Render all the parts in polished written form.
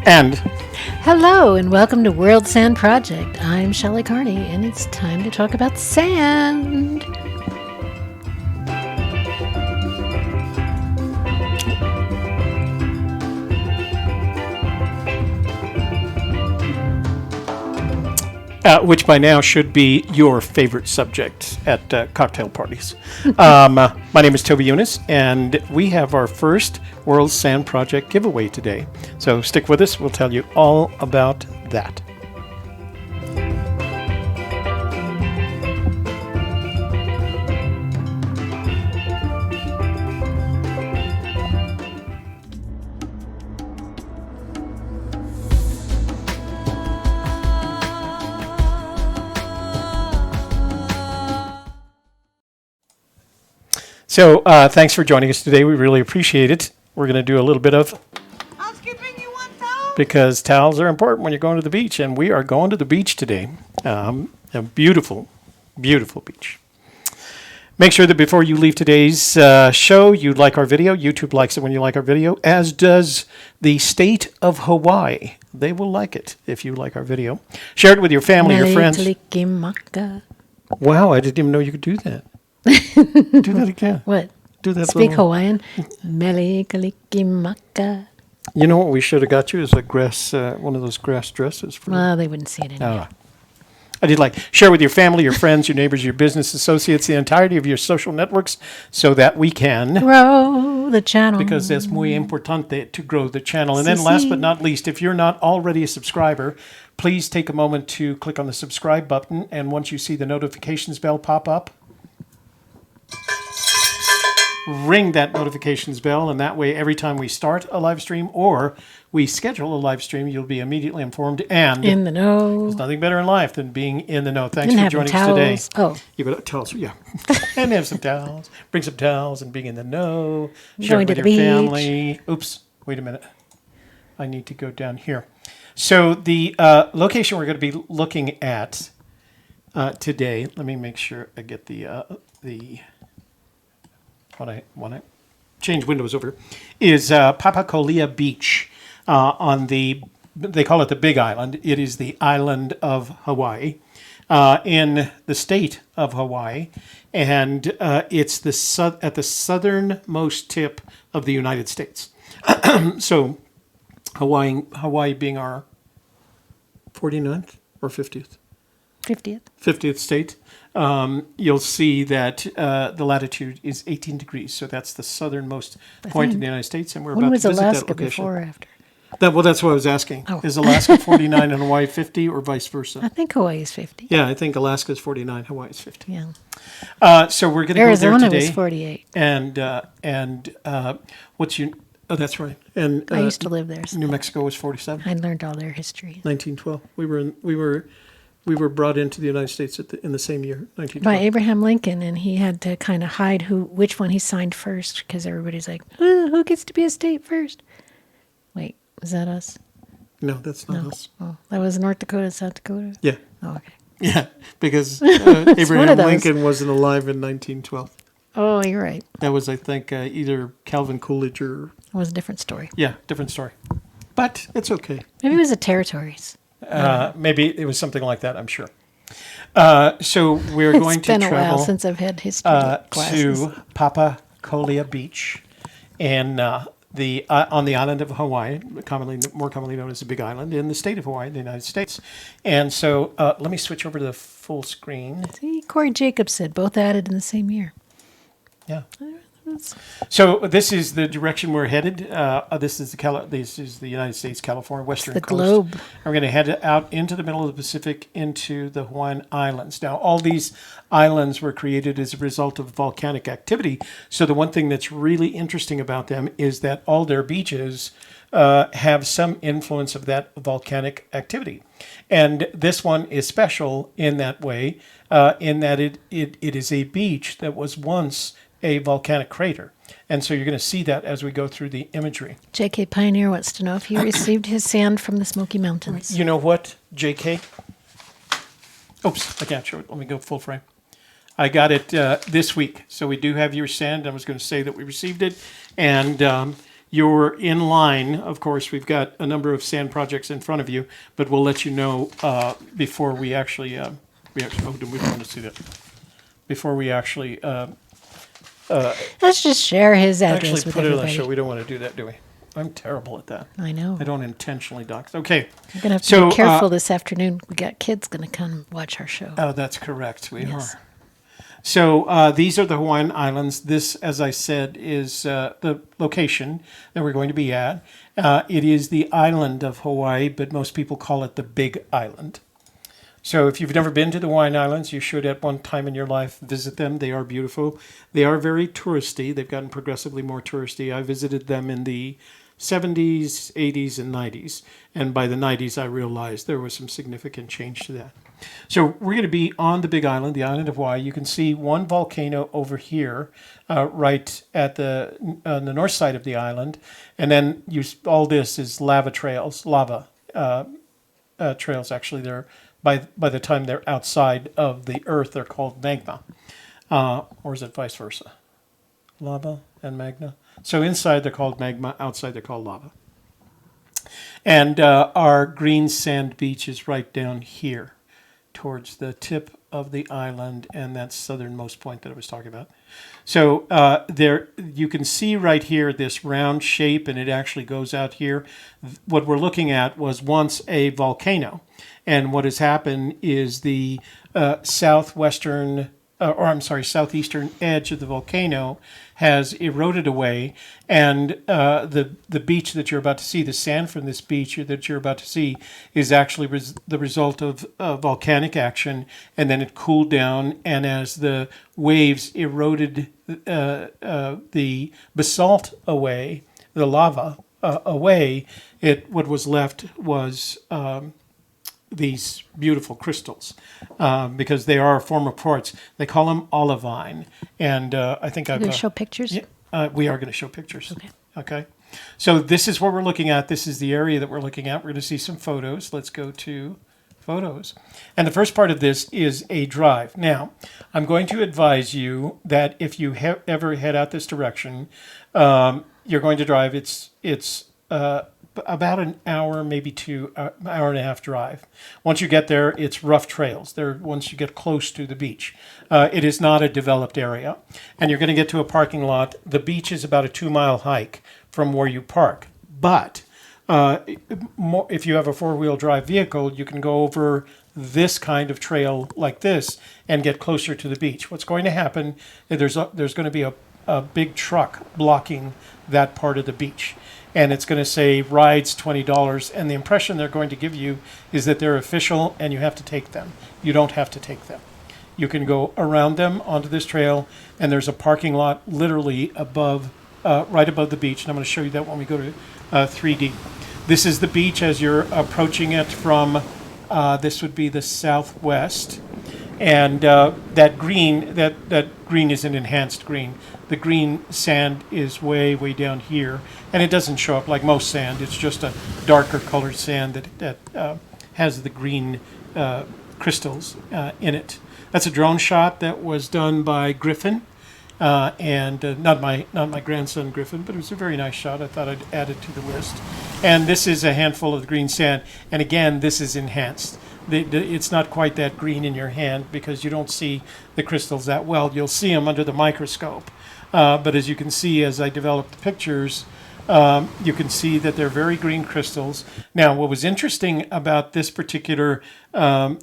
And hello and welcome to World's Sand Project. I'm Shelley Carney and it's time to talk about sand. which by now should be your favorite subject at cocktail parties. My name is Toby Younis, and we have our first World's Sand Project giveaway today. So stick with us. We'll tell you all about that. So thanks for joining us today. We really appreciate it. We're going to do a little bit of housekeeping. You want towels? Because towels are important when you're going to the beach, and we are going to the beach today. A beautiful, beautiful beach. Make sure that before you leave today's show, you like our video. YouTube likes it when you like our video, as does the state of Hawaii. They will like it if you like our video. Share it with your family, your friends. Wow, I didn't even know you could do that. Do that again. What? Do that. Speak Hawaiian. Mele kaliki maka. You know what we should have got you is a grass, one of those grass dresses. Well, they wouldn't see it anyway. I did like share with your family, your friends, your neighbors, your business associates, the entirety of your social networks, so that we can grow the channel. Because that's muy importante to grow the channel. And then, last but not least, if you're not already a subscriber, please take a moment to click on the subscribe button, and once you see the notifications bell pop up, ring that notifications bell, and that way every time we start a live stream or we schedule a live stream, you'll be immediately informed and in the know. There's nothing better in life than being in the know. Thanks for joining us today. Oh, you got towels, yeah, and have some towels. Bring some towels and being in the know. Share going it with to your the family. Oops, wait a minute. I need to go down here. So the location we're going to be looking at today. Let me make sure I get the. When I change windows over, is Papakolea Beach on they call it the Big Island. It is the island of Hawaii in the state of Hawaii, and it's at the southernmost tip of the United States. So Hawaii being our 49th or 50th? 50th state. You'll see that the latitude is 18 degrees, so that's the southernmost point in the United States, and we're about to visit Alaska that location. before or after? That's what I was asking. Oh. Is Alaska 49 and Hawaii 50, or vice versa? I think Hawaii is 50. Yeah, I think Alaska is 49, Hawaii is 50. Yeah. So we're going to go there today. Arizona was 48. And what's your? Oh, that's right. And I used to live there. So New Mexico was 47. I learned all their history. 1912. We were brought into the United States in the same year, 1912. By Abraham Lincoln, and he had to kind of hide which one he signed first, because everybody's like, who gets to be a state first? Wait, was that us? No, that's not us. Oh, that was North Dakota, South Dakota? Yeah. Oh, okay. Yeah, because Abraham Lincoln wasn't alive in 1912. Oh, you're right. That was, I think, either Calvin Coolidge or... It was a different story. Yeah, different story. But it's okay. Maybe it was the territories. Maybe it was something like that, I'm sure. So we're going to travel... It's been a while since I've had history classes. To Papakolea Beach and on the island of Hawaii, more commonly known as the Big Island, in the state of Hawaii, the United States. And so let me switch over to the full screen. See, Corey Jacobs said both added in the same year. Yeah. So this is the direction we're headed. This is the United States, California, western coast. The globe. And we're going to head out into the middle of the Pacific, into the Hawaiian Islands. Now, all these islands were created as a result of volcanic activity. So the one thing that's really interesting about them is that all their beaches have some influence of that volcanic activity. And this one is special in that way, in that it is a beach that was once a volcanic crater. And so you're going to see that as we go through the imagery. J.K. Pioneer wants to know if he received his sand from the Smoky Mountains. You know what, J.K.? Oops, I can't show it. Let me go full frame. I got it this week. So we do have your sand. I was going to say that we received it. And you're in line. Of course, we've got a number of sand projects in front of you, but we'll let you know before we actually, oh, we don't want to see that. Before we actually Let's just share his address actually with put it on the everybody. show. We don't want to do that, do we? I'm terrible at that. I know. I don't intentionally dox. Okay. We're gonna have to So, be careful this afternoon. We got kids gonna come watch our show. Oh, that's correct. We Yes. are. So these are the Hawaiian Islands. This, as I said, is the location that we're going to be at. It is the island of Hawaii, but most people call it the Big Island. So if you've never been to the Hawaiian Islands, you should at one time in your life visit them. They are beautiful. They are very touristy. They've gotten progressively more touristy. I visited them in the 70s, 80s, and 90s. And by the 90s, I realized there was some significant change to that. So we're going to be on the Big Island, the island of Hawaii. You can see one volcano over here, right at on the north side of the island. And then all this is lava trails, trails. Actually, they're by the time they're outside of the Earth, they're called magma. Or is it vice versa? Lava and magma. So inside they're called magma, outside they're called lava. And our green sand beach is right down here towards the tip of the island and that southernmost point that I was talking about. So there you can see right here this round shape, and it actually goes out here. What we're looking at was once a volcano, and what has happened is the southeastern edge of the volcano has eroded away, and the beach that you're about to see, the sand from this beach that you're about to see, is actually the result of volcanic action, and then it cooled down, and as the waves eroded the basalt away, the lava away, what was left was these beautiful crystals, because they are a form of quartz. They call them olivine, and I think You're I've gonna show pictures. yeah, we are going to show pictures. Okay. Okay. So this is what we're looking at. This is the area that we're looking at. We're going to see some photos. Let's go to photos. And the first part of this is a drive. Now, I'm going to advise you that if you ever head out this direction, you're going to drive. It's about an hour, maybe hour and a half drive. Once you get there, it's rough trails. Once you get close to the beach, it is not a developed area, and you're going to get to a parking lot. The beach is about a 2-mile hike from where you park, but if you have a 4-wheel drive vehicle, you can go over this kind of trail like this and get closer to the beach. What's going to happen is there's going to be a big truck blocking that part of the beach. And it's going to say rides $20, and the impression they're going to give you is that they're official and you have to take them. You don't have to take them. You can go around them onto this trail, and there's a parking lot literally right above the beach. And I'm going to show you that when we go to 3D. This is the beach as you're approaching it from, this would be the southwest. And that green is an enhanced green. The green sand is way, way down here, and it doesn't show up like most sand. It's just a darker colored sand that has the green crystals in it. That's a drone shot that was done by Griffin, and not my grandson Griffin, but it was a very nice shot. I thought I'd add it to the list. And this is a handful of the green sand, and again, this is enhanced. It's not quite that green in your hand because you don't see the crystals that well. You'll see them under the microscope. But as you can see, as I develop the pictures, you can see that they're very green crystals. Now, what was interesting about this particular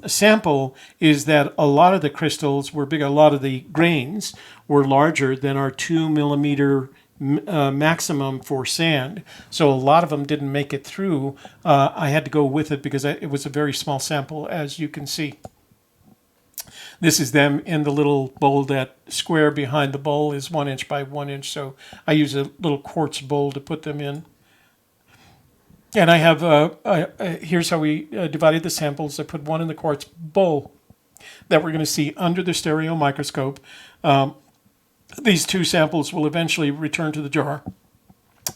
sample is that a lot of the crystals were big. A lot of the grains were larger than our 2-millimeter maximum for sand. So a lot of them didn't make it through. I had to go with it because it was a very small sample, as you can see. This is them in the little bowl. That square behind the bowl is 1 inch by 1 inch. So I use a little quartz bowl to put them in. And I have, here's how we divided the samples. I put one in the quartz bowl that we're going to see under the stereo microscope. These 2 samples will eventually return to the jar.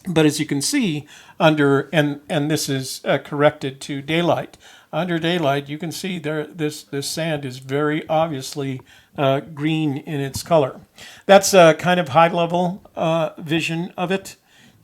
But as you can see under, and this is corrected to daylight, under daylight you can see this sand is very obviously green in its color. That's a kind of high level vision of it.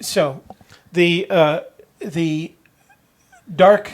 So the dark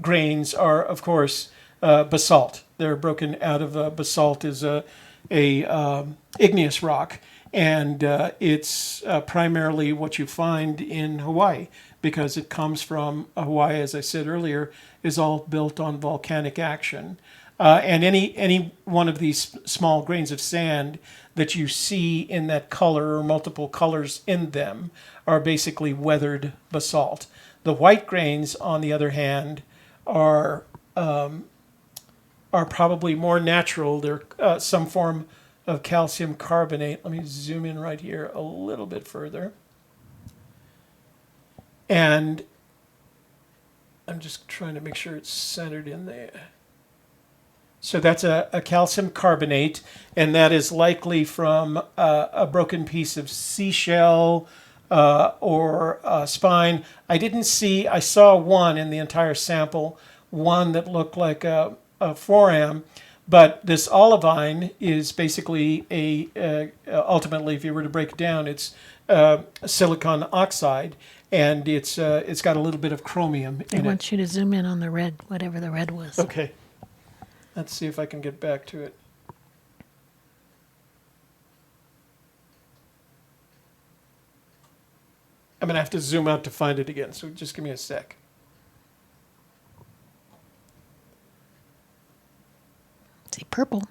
grains are, of course, basalt. They're broken out of basalt is a igneous rock, and it's primarily what you find in Hawaii because it comes from Hawaii, as I said earlier, is all built on volcanic action. And any one of these small grains of sand that you see in that color or multiple colors in them are basically weathered basalt. The white grains, on the other hand, are probably more natural. They're some form of calcium carbonate. Let me zoom in right here a little bit further. And I'm just trying to make sure it's centered in there. So that's a calcium carbonate, and that is likely from a broken piece of seashell or spine. I saw one in the entire sample, one that looked like a forearm, but this olivine is basically ultimately, if you were to break it down, it's silicon oxide, and it's got a little bit of chromium I in it. want you to zoom in on the red, whatever the red was. Okay. Let's see if I can get back to it. I'm going to have to zoom out to find it again, so just give me a sec. See, purple.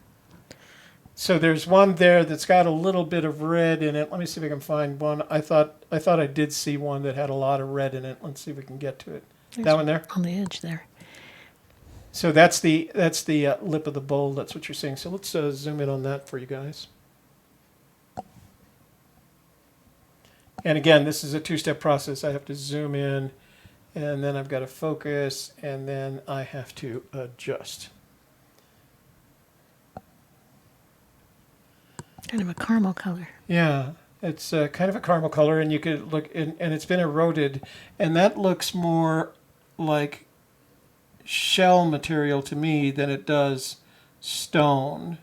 So there's one there that's got a little bit of red in it. Let me see if I can find one. I thought I did see one that had a lot of red in it. Let's see if we can get to it. That one there? On the edge there. So that's the lip of the bowl. That's what you're seeing. So let's zoom in on that for you guys. And again, this is a two-step process. I have to zoom in, and then I've got to focus, and then I have to adjust. Kind of a caramel color. Yeah, it's kind of a caramel color, and you could look, and it's been eroded, and that looks more like shell material to me than it does stone.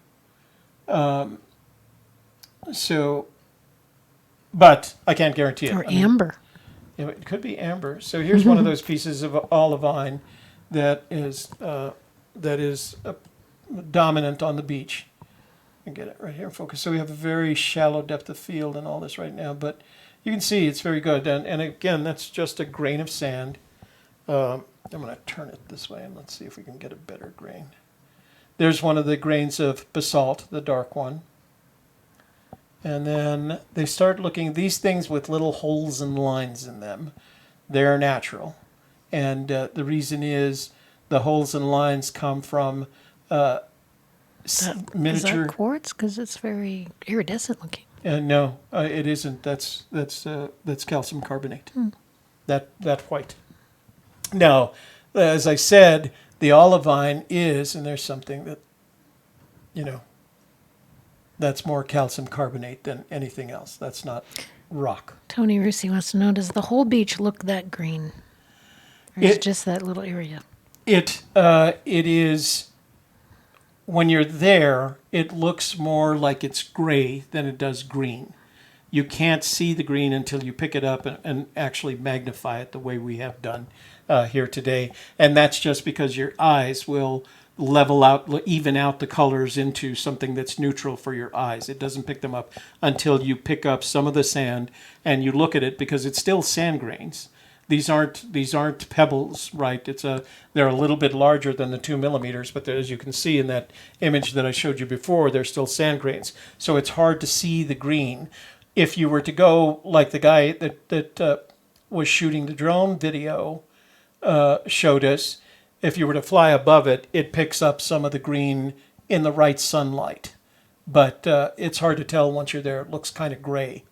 But I can't guarantee it. Or amber. It could be amber. So here's one of those pieces of olivine that is dominant on the beach. I get it right here in focus. So we have a very shallow depth of field and all this right now, but you can see it's very good. And again, that's just a grain of sand. I'm going to turn it this way, and let's see if we can get a better grain. There's one of the grains of basalt, the dark one. And then they start looking, these things with little holes and lines in them, they're natural. And the reason is the holes and lines come from miniature. Is that quartz? Because it's very iridescent looking. No, it isn't. That's calcium carbonate. That white. Now, as I said, the olivine is, and there's something that, that's more calcium carbonate than anything else. That's not rock. Tony Russi wants to know, does the whole beach look that green? Or is it just that little area? It is, when you're there, it looks more like it's gray than it does green. You can't see the green until you pick it up and actually magnify it the way we have done here today. And that's just because your eyes will even out the colors into something that's neutral for your eyes. It doesn't pick them up until you pick up some of the sand and you look at it, because it's still sand grains. These aren't pebbles, right? They're a little bit larger than the 2 millimeters, but as you can see in that image that I showed you before, they're still sand grains. So it's hard to see the green. If you were to go like the guy that was shooting the drone video showed us, if you were to fly above it, it picks up some of the green in the right sunlight. But it's hard to tell once you're there. It looks kind of gray.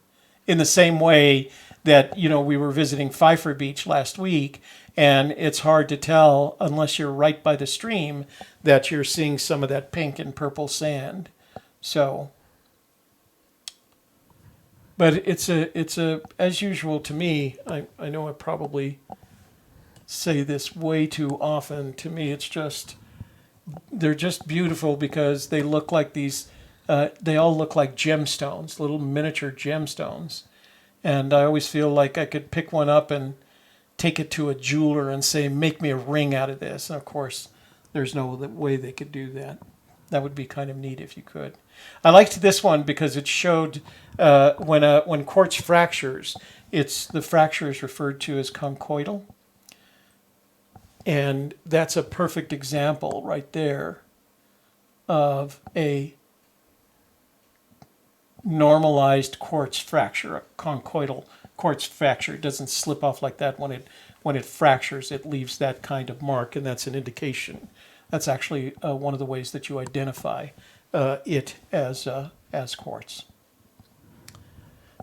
In the same way that, we were visiting Pfeiffer Beach last week, and it's hard to tell unless you're right by the stream that you're seeing some of that pink and purple sand. So, but it's as usual to me, I know I probably say this way too often. To me, they're just beautiful because they look like they all look like gemstones, little miniature gemstones. And I always feel like I could pick one up and take it to a jeweler and say, make me a ring out of this. And of course, there's no way they could do that. That would be kind of neat if you could. I liked this one because it showed when quartz fractures, the fracture is referred to as conchoidal. And that's a perfect example right there of a normalized quartz fracture, a conchoidal quartz fracture. It doesn't slip off like that. When it fractures, it leaves that kind of mark, and that's an indication. That's actually one of the ways that you identify it as quartz.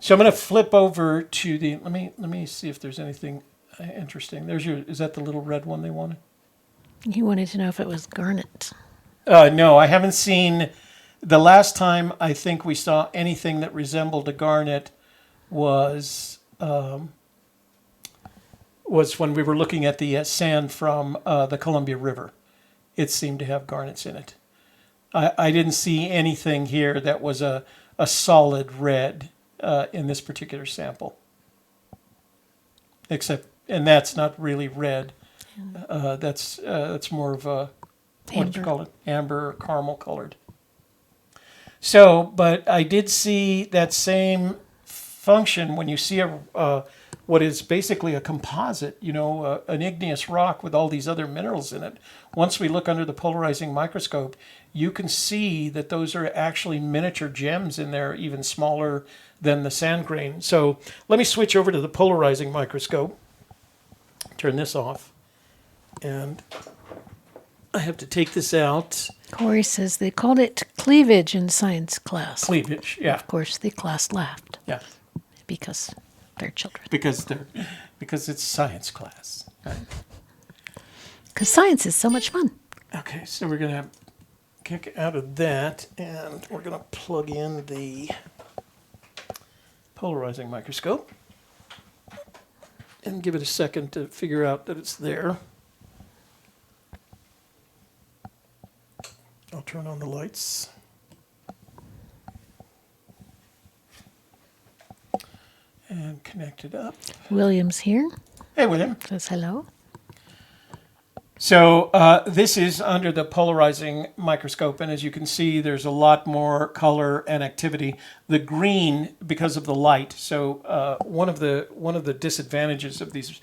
So I'm going to flip over to the. Let me see if there's anything interesting. Is that the little red one they wanted? You wanted to know if it was garnet. No, I haven't seen. The last time I think we saw anything that resembled a garnet was when we were looking at the sand from the Columbia River. It seemed to have garnets in it. I didn't see anything here that was a solid red in this particular sample. And that's not really red. That's more of a, what did you call it? Amber or caramel colored. So, but I did see that same function when you see what is basically a composite, an igneous rock with all these other minerals in it. Once we look under the polarizing microscope, you can see that those are actually miniature gems in there, even smaller than the sand grain. So let me switch over to the polarizing microscope. Turn this off. And I have to take this out. Corey says they called it cleavage in science class. Cleavage, yeah. Of course, the class laughed. Yeah. Because they're children. Because it's science class. Right? Because science is so much fun. Okay, so we're going to kick out of that, and we're going to plug in the polarizing microscope and give it a second to figure out that it's there. I'll turn on the lights. And connect it up. William's here. Hey, William. Says hello. So this is under the polarizing microscope, and as you can see, there's a lot more color and activity. The green, because of the light. So one of the disadvantages of these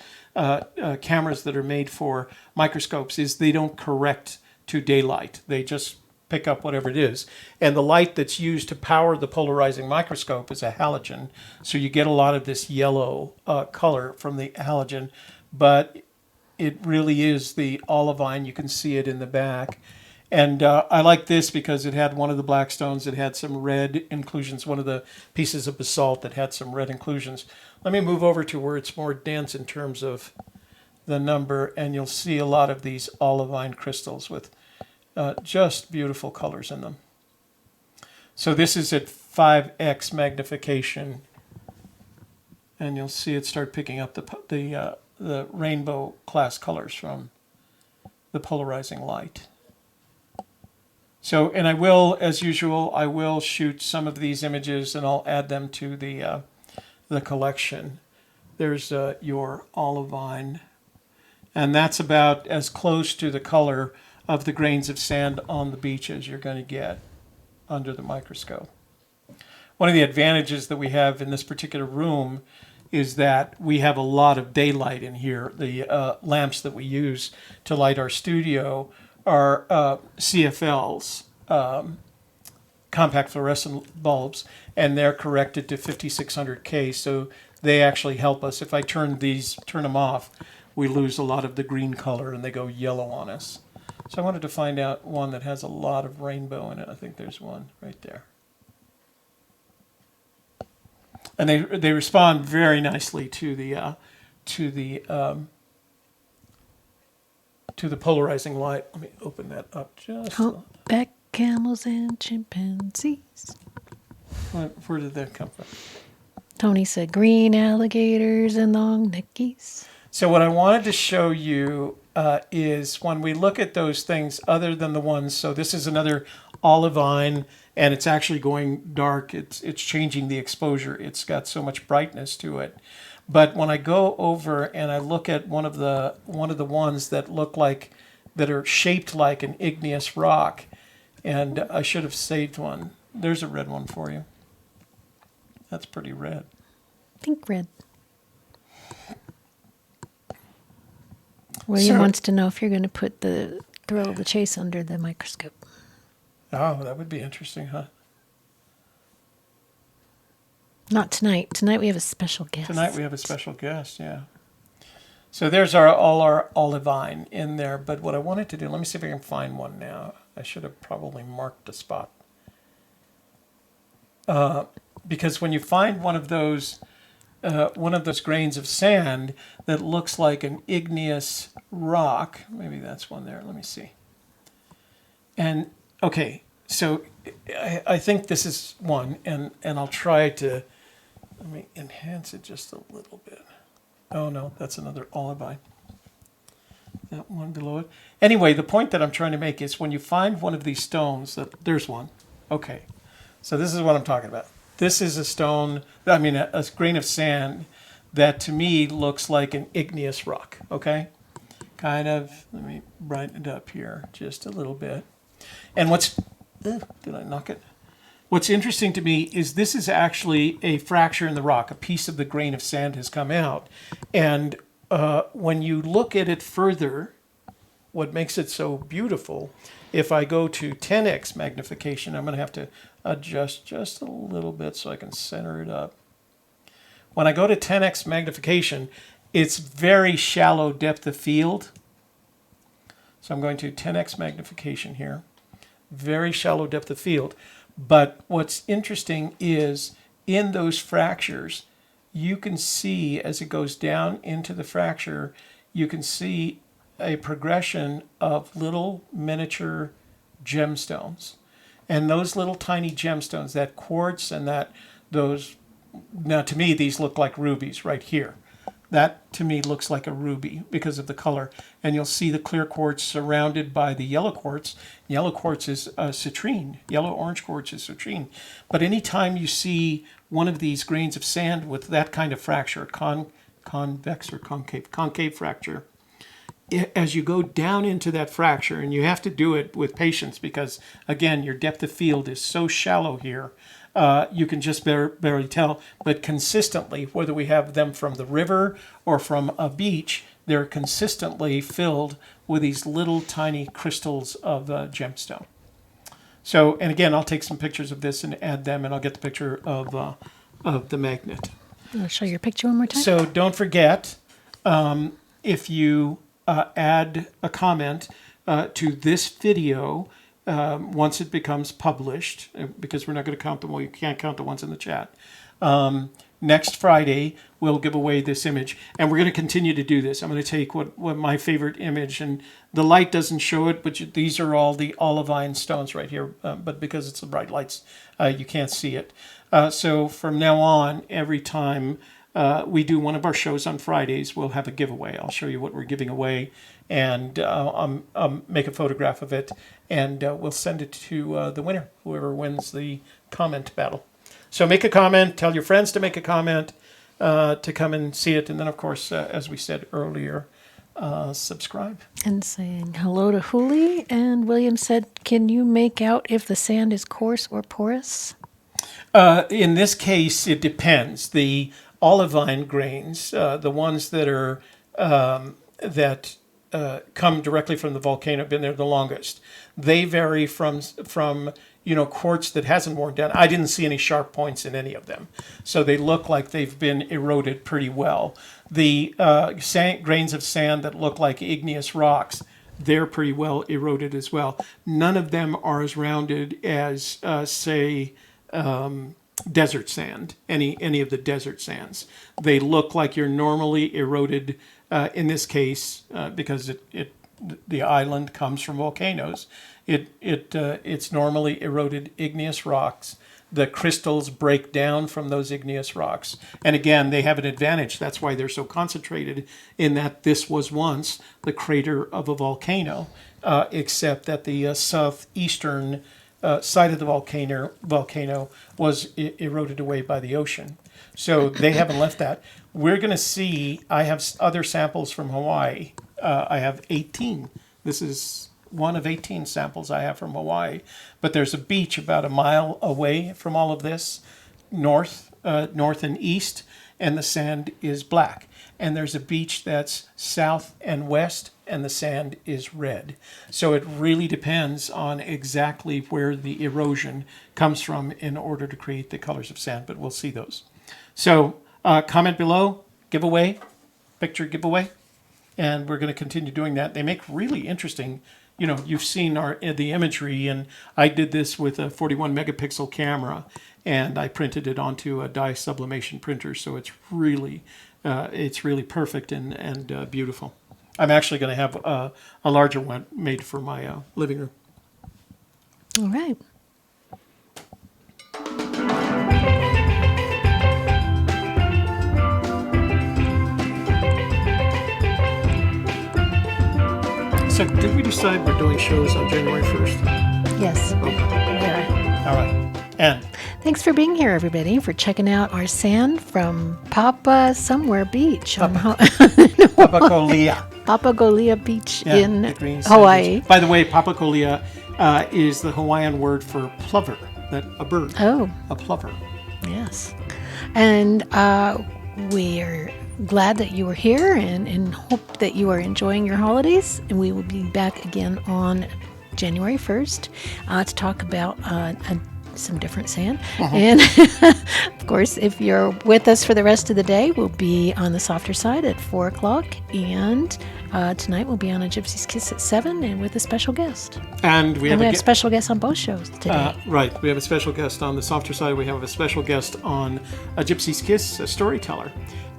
cameras that are made for microscopes is they don't correct to daylight. They just pick up whatever it is. And the light that's used to power the polarizing microscope is a halogen. So you get a lot of this yellow color from the halogen, but it really is the olivine. You can see it in the back. And I like this because it had one of the black stones. It had some red inclusions, one of the pieces of basalt that had some red inclusions. Let me move over to where it's more dense in terms of the number, and you'll see a lot of these olivine crystals with just beautiful colors in them. So this is at 5x magnification, and you'll see it start picking up the rainbow class colors from the polarizing light. So, and I will, as usual, I will shoot some of these images and I'll add them to the collection. There's your olivine, and that's about as close to the color of the grains of sand on the beach as you're going to get under the microscope. One of the advantages that we have in this particular room is that we have a lot of daylight in here. The lamps that we use to light our studio are CFLs, compact fluorescent bulbs, and they're corrected to 5600K, so they actually help us. If I turn them off, we lose a lot of the green color and they go yellow on us. So I wanted to find out one that has a lot of rainbow in it. I think there's one right there. And they respond very nicely to the polarizing light. Let me open that up just. Humpback camels and chimpanzees. Where did that come from? Tony said green alligators and long neck geese. So what I wanted to show you is when we look at those things other than the ones, so this is another olivine, and it's actually going dark. It's changing the exposure. It's got so much brightness to it. But when I go over and I look at one of the ones that look like, that are shaped like an igneous rock, and I should have saved one. There's a red one for you. That's pretty red. Think red. William wants to know if you're going to put the thrill of the chase under the microscope. Oh, that would be interesting, huh? Not tonight. Tonight we have a special guest. Tonight we have a special guest, yeah. So there's all our olivine in there. But what I wanted to do, let me see if I can find one now. I should have probably marked the spot. Because when you find one of those grains of sand that looks like an igneous rock, maybe that's one there. Let me see. And okay, so I think this is one, and I'll try to, let me enhance it just a little bit. Oh no, that's another olivine. That one below it. Anyway, the point that I'm trying to make is when you find one of these stones, there's one. Okay, so this is what I'm talking about. This is a stone, a grain of sand that to me looks like an igneous rock, okay? Kind of, let me brighten it up here just a little bit. And did I knock it? What's interesting to me is this is actually a fracture in the rock. A piece of the grain of sand has come out. And when you look at it further, what makes it so beautiful, if I go to 10x magnification, I'm going to have to adjust just a little bit so I can center it up. When I go to 10x magnification, it's very shallow depth of field. So I'm going to 10x magnification here. Very shallow depth of field. But what's interesting is in those fractures, you can see as it goes down into the fracture, you can see a progression of little miniature gemstones. And those little tiny gemstones, that quartz and now to me these look like rubies right here. That to me looks like a ruby because of the color. And you'll see the clear quartz surrounded by the yellow quartz. Yellow quartz is citrine. Yellow-orange quartz is citrine. But anytime you see one of these grains of sand with that kind of fracture, convex or concave fracture, as you go down into that fracture, and you have to do it with patience because, again, your depth of field is so shallow here, you can just barely tell. But consistently, whether we have them from the river or from a beach, they're consistently filled with these little tiny crystals of gemstone. So, and again, I'll take some pictures of this and add them, and I'll get the picture of the magnet. I'll show your picture one more time. So don't forget, if you add a comment to this video once it becomes published, because we're not going to count them all. You can't count the ones in the chat. Next Friday, we'll give away this image. And we're going to continue to do this. I'm going to take what my favorite image, and the light doesn't show it, but these are all the olivine stones right here. But because it's the bright lights, you can't see it. So from now on, every time we do one of our shows on Fridays, we'll have a giveaway. I'll show you what we're giving away, and I'll make a photograph of it, and we'll send it to the winner, whoever wins the comment battle. So make a comment, tell your friends to make a comment, to come and see it, and then, of course, as we said earlier, subscribe. And saying hello to Huli, and William said, can you make out if the sand is coarse or porous? In this case, it depends. The olivine grains, the ones that are come directly from the volcano, have been there the longest. They vary from quartz that hasn't worn down. I didn't see any sharp points in any of them, so they look like they've been eroded pretty well. The grains of sand that look like igneous rocks, they're pretty well eroded as well. None of them are as rounded as, desert sand, any of the desert sands. They look like you're normally eroded, in this case, because the island comes from volcanoes. It's normally eroded igneous rocks. The crystals break down from those igneous rocks. And again, they have an advantage. That's why they're so concentrated, in that this was once the crater of a volcano, except that the southeastern side of the volcano was eroded away by the ocean. So they haven't left that. We're going to see, I have other samples from Hawaii. I have 18. This is one of 18 samples I have from Hawaii. But there's a beach about a mile away from all of this, north and east, and the sand is black. And there's a beach that's south and west, and the sand is red. So it really depends on exactly where the erosion comes from in order to create the colors of sand, but we'll see those. So comment below, giveaway, picture giveaway, and we're going to continue doing that. They make really interesting, you've seen the imagery, and I did this with a 41 megapixel camera, and I printed it onto a dye sublimation printer, so it's really perfect and beautiful. I'm actually going to have a larger one made for my living room. All right. So did we decide we're doing shows on January 1st? Yes. Okay. Yeah. All right. And Thanks for being here, everybody, for checking out our sand from Papa somewhere beach on Papakolea. Papakolea Beach Yeah, in the green Hawaii. sandwich. By the way, Papakolea is the Hawaiian word for plover, a bird. Oh, A plover. yes. And we're glad that you were here and hope that you are enjoying your holidays. And we will be back again on January 1st to talk about some different sand. And of course, if you're with us for the rest of the day, we'll be on the softer side at 4 o'clock. And tonight we'll be on A Gypsy's Kiss at 7 and with a special guest. And we have special guests on both shows today. Right. We have a special guest on the softer side. We have a special guest on A Gypsy's Kiss, a storyteller.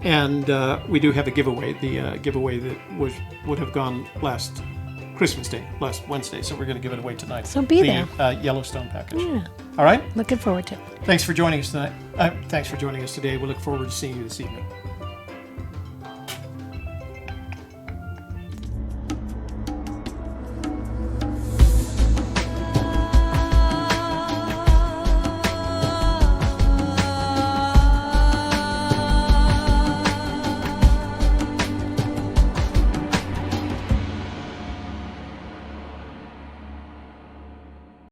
And we do have a giveaway. The giveaway that would have gone last Wednesday. So we're going to give it away tonight. So be there. Yellowstone package. Yeah. All right. Looking forward to it. Thanks for joining us tonight. Thanks for joining us today. We look forward to seeing you this evening.